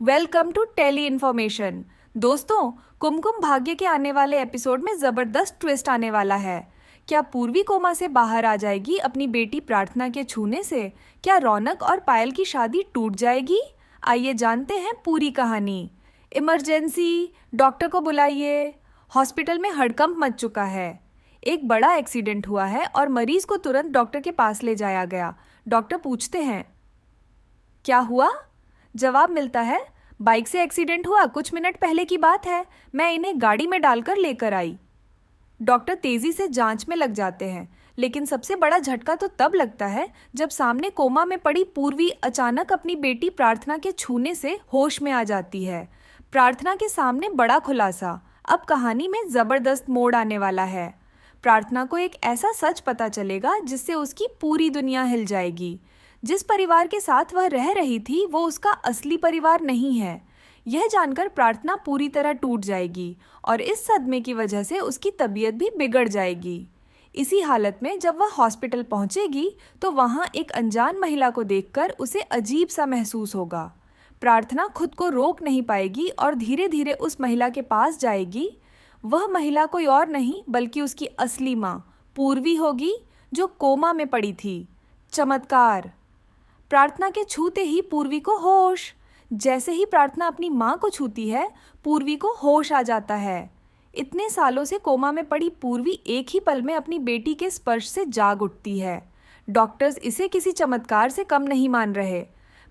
Welcome to tele information. दोस्तों, कुमकुम भाग्य के आने वाले एपिसोड में ज़बरदस्त ट्विस्ट आने वाला है। क्या पूर्वी कोमा से बाहर आ जाएगी अपनी बेटी प्रार्थना के छूने से? क्या रौनक और पायल की शादी टूट जाएगी? आइए जानते हैं पूरी कहानी। इमरजेंसी, डॉक्टर को बुलाइए। हॉस्पिटल में हड़कंप मच चुका है। एक बड़ा एक्सीडेंट हुआ है और मरीज को तुरंत डॉक्टर के पास ले जाया गया। डॉक्टर पूछते हैं, क्या हुआ? जवाब मिलता है, बाइक से एक्सीडेंट हुआ, कुछ मिनट पहले की बात है। मैं इन्हें गाड़ी में डालकर लेकर आई। डॉक्टर तेजी से जांच में लग जाते हैं, लेकिन सबसे बड़ा झटका तो तब लगता है जब सामने कोमा में पड़ी पूर्वी अचानक अपनी बेटी प्रार्थना के छूने से होश में आ जाती है। प्रार्थना के सामने बड़ा खुलासा। अब कहानी में जबरदस्त मोड़ आने वाला है। प्रार्थना को एक ऐसा सच पता चलेगा जिससे उसकी पूरी दुनिया हिल जाएगी। जिस परिवार के साथ वह रह रही थी वो उसका असली परिवार नहीं है। यह जानकर प्रार्थना पूरी तरह टूट जाएगी और इस सदमे की वजह से उसकी तबीयत भी बिगड़ जाएगी। इसी हालत में जब वह हॉस्पिटल पहुंचेगी तो वहां एक अनजान महिला को देखकर उसे अजीब सा महसूस होगा। प्रार्थना खुद को रोक नहीं पाएगी और धीरे धीरे उस महिला के पास जाएगी। वह महिला कोई और नहीं बल्कि उसकी असली माँ पूर्वी होगी, जो कोमा में पड़ी थी। चमत्कार! प्रार्थना के छूते ही पूर्वी को होश। जैसे ही प्रार्थना अपनी माँ को छूती है, पूर्वी को होश आ जाता है। इतने सालों से कोमा में पड़ी पूर्वी एक ही पल में अपनी बेटी के स्पर्श से जाग उठती है। डॉक्टर्स इसे किसी चमत्कार से कम नहीं मान रहे।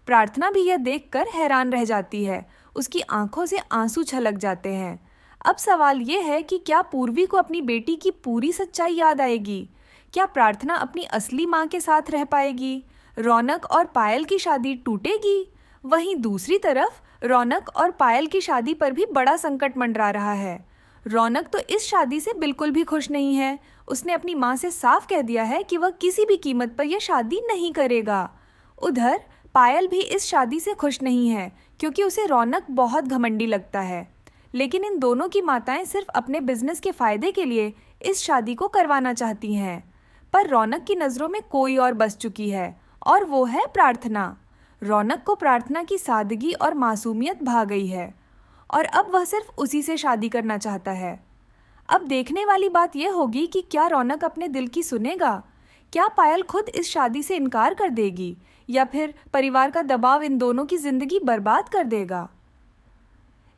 प्रार्थना भी यह देखकर हैरान रह जाती है। उसकी आंखों से आंसू छलक जाते हैं। अब सवाल ये है कि क्या पूर्वी को अपनी बेटी की पूरी सच्चाई याद आएगी? क्या प्रार्थना अपनी असली माँ के साथ रह पाएगी? रौनक और पायल की शादी टूटेगी? वहीं दूसरी तरफ रौनक और पायल की शादी पर भी बड़ा संकट मंडरा रहा है। रौनक तो इस शादी से बिल्कुल भी खुश नहीं है। उसने अपनी माँ से साफ कह दिया है कि वह किसी भी कीमत पर यह शादी नहीं करेगा। उधर पायल भी इस शादी से खुश नहीं है, क्योंकि उसे रौनक बहुत घमंडी लगता है। लेकिन इन दोनों की माताएं सिर्फ अपने बिजनेस के फायदे के लिए इस शादी को करवाना चाहती हैं। पर रौनक की नज़रों में कोई और बस चुकी है, और वो है प्रार्थना। रौनक को प्रार्थना की सादगी और मासूमियत भा गई है और अब वह सिर्फ उसी से शादी करना चाहता है। अब देखने वाली बात यह होगी कि क्या रौनक अपने दिल की सुनेगा? क्या पायल खुद इस शादी से इनकार कर देगी, या फिर परिवार का दबाव इन दोनों की जिंदगी बर्बाद कर देगा?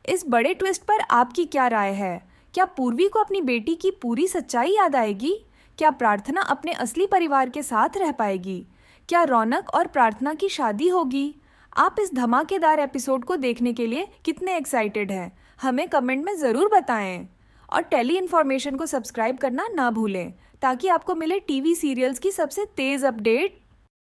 इस बड़े ट्विस्ट पर आपकी क्या राय है? क्या पूर्वी को अपनी बेटी की पूरी सच्चाई याद आएगी? क्या प्रार्थना अपने असली परिवार के साथ रह पाएगी? क्या रौनक और प्रार्थना की शादी होगी? आप इस धमाकेदार एपिसोड को देखने के लिए कितने एक्साइटेड हैं? हमें कमेंट में ज़रूर बताएं। और टेली इन्फॉर्मेशन को सब्सक्राइब करना ना भूलें, ताकि आपको मिले टीवी सीरियल्स की सबसे तेज़ अपडेट